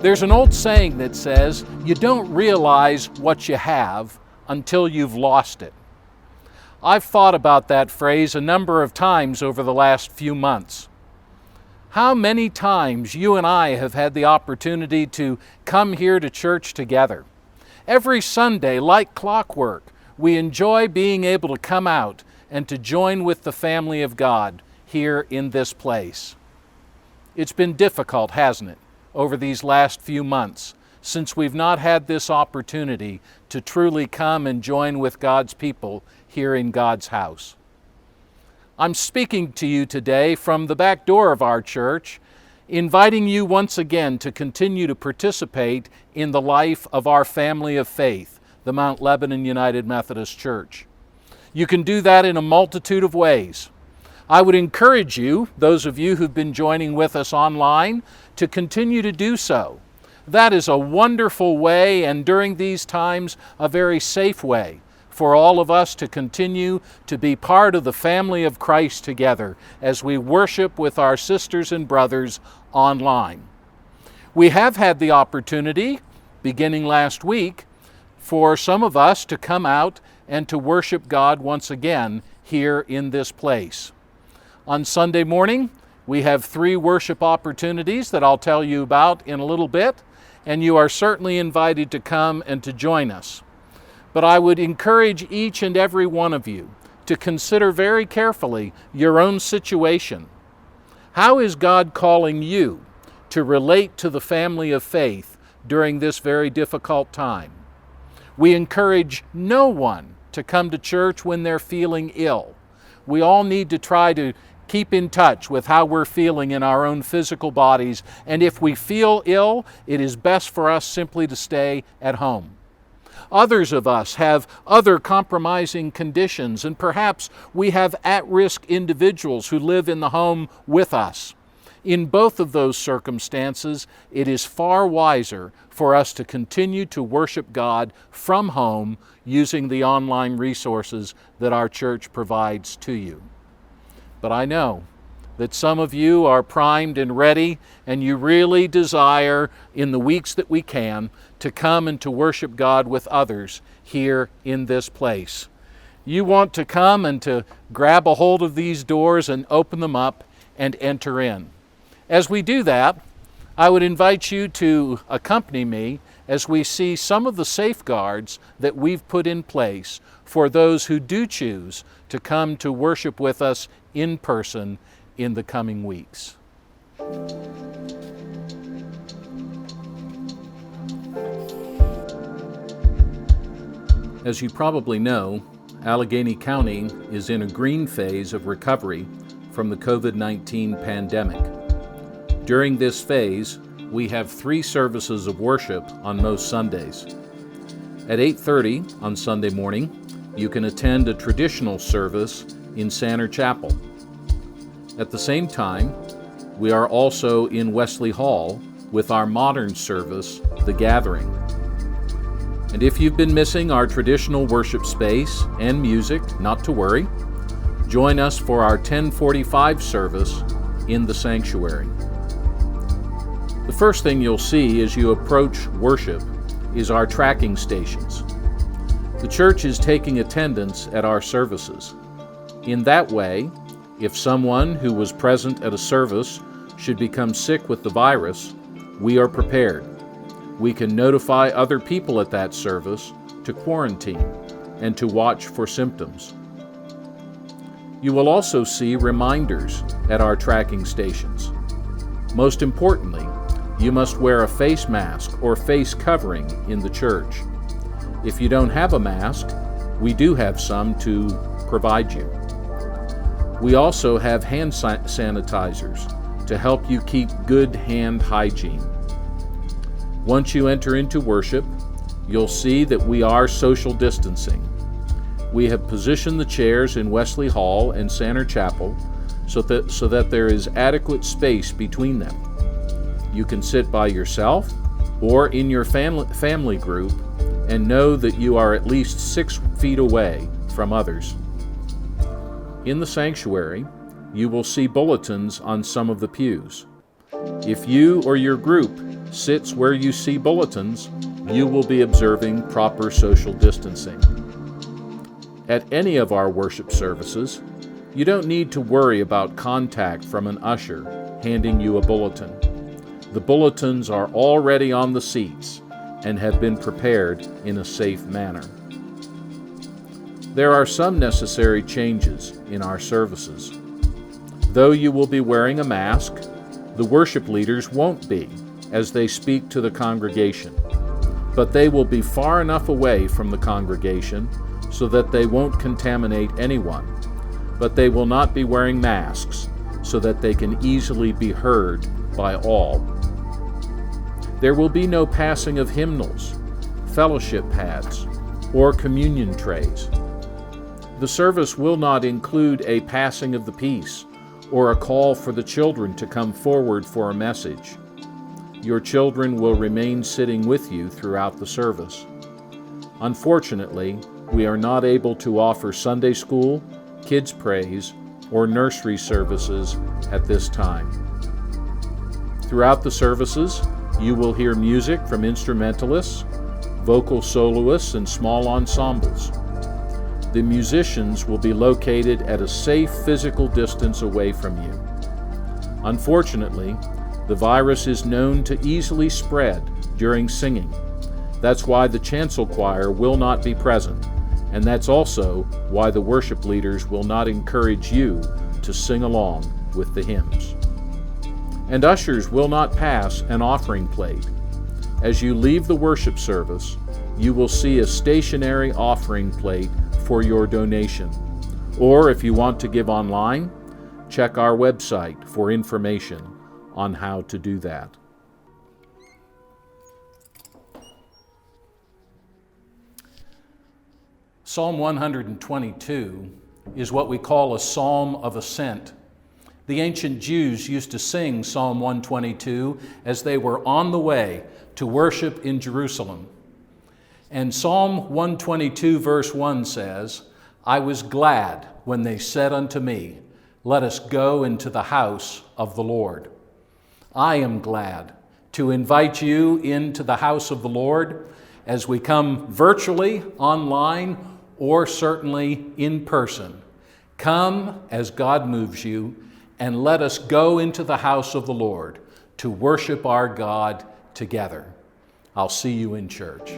There's an old saying that says, you don't realize what you have until you've lost it. I've thought about that phrase a number of times over the last few months. How many times you and I have had the opportunity to come here to church together. Every Sunday, like clockwork, we enjoy being able to come out and to join with the family of God here in this place. It's been difficult, hasn't it, over these last few months, since we've not had this opportunity to truly come and join with God's people here in God's house. I'm speaking to you today from the back door of our church, inviting you once again to continue to participate in the life of our family of faith, the Mount Lebanon United Methodist Church. You can do that in a multitude of ways. I would encourage you, those of you who've been joining with us online, to continue to do so. That is a wonderful way, and during these times, a very safe way for all of us to continue to be part of the family of Christ together as we worship with our sisters and brothers online. We have had the opportunity, beginning last week, for some of us to come out and to worship God once again here in this place. On Sunday morning, we have 3 worship opportunities that I'll tell you about in a little bit, and you are certainly invited to come and to join us. But I would encourage each and every one of you to consider very carefully your own situation. How is God calling you to relate to the family of faith during this very difficult time? We encourage no one to come to church when they're feeling ill. We all need to try to keep in touch with how we're feeling in our own physical bodies, and if we feel ill, it is best for us simply to stay at home. Others of us have other compromising conditions, and perhaps we have at-risk individuals who live in the home with us. In both of those circumstances, it is far wiser for us to continue to worship God from home using the online resources that our church provides to you. But I know that some of you are primed and ready, and you really desire, in the weeks that we can, to come and to worship God with others here in this place. You want to come and to grab a hold of these doors and open them up and enter in. As we do that, I would invite you to accompany me as we see some of the safeguards that we've put in place for those who do choose to come to worship with us in person in the coming weeks. As you probably know, Allegheny County is in a green phase of recovery from the COVID-19 pandemic. During this phase, we have 3 services of worship on most Sundays. At 8:30 on Sunday morning, you can attend a traditional service in Sanner Chapel. At the same time, we are also in Wesley Hall with our modern service, The Gathering. And if you've been missing our traditional worship space and music, not to worry. Join us for our 10:45 service in the sanctuary. The first thing you'll see as you approach worship is our tracking stations. The church is taking attendance at our services. In that way, if someone who was present at a service should become sick with the virus, we are prepared. We can notify other people at that service to quarantine and to watch for symptoms. You will also see reminders at our tracking stations. Most importantly, you must wear a face mask or face covering in the church. If you don't have a mask, we do have some to provide you. We also have hand sanitizers to help you keep good hand hygiene. Once you enter into worship, you'll see that we are social distancing. We have positioned the chairs in Wesley Hall and Sanner Chapel so that there is adequate space between them. You can sit by yourself or in your family group and know that you are at least 6 feet away from others. In the sanctuary, you will see bulletins on some of the pews. If you or your group sits where you see bulletins, you will be observing proper social distancing. At any of our worship services, you don't need to worry about contact from an usher handing you a bulletin. The bulletins are already on the seats and have been prepared in a safe manner. There are some necessary changes in our services. Though you will be wearing a mask, the worship leaders won't be as they speak to the congregation, but they will be far enough away from the congregation so that they won't contaminate anyone, but they will not be wearing masks so that they can easily be heard by all. There will be no passing of hymnals, fellowship pads, or communion trays. The service will not include a passing of the peace or a call for the children to come forward for a message. Your children will remain sitting with you throughout the service. Unfortunately, we are not able to offer Sunday school, kids' praise, or nursery services at this time. Throughout the services, you will hear music from instrumentalists, vocal soloists, and small ensembles. The musicians will be located at a safe physical distance away from you. Unfortunately, the virus is known to easily spread during singing. That's why the chancel choir will not be present, and that's also why the worship leaders will not encourage you to sing along with the hymns. And ushers will not pass an offering plate. As you leave the worship service, you will see a stationary offering plate for your donation. Or if you want to give online, check our website for information on how to do that. Psalm 122 is what we call a psalm of ascent. The ancient Jews used to sing Psalm 122 as they were on the way to worship in Jerusalem. And Psalm 122 verse 1 says, "I was glad when they said unto me, let us go into the house of the Lord." I am glad to invite you into the house of the Lord as we come virtually, online, or certainly in person. Come as God moves you, and let us go into the house of the Lord to worship our God together. I'll see you in church.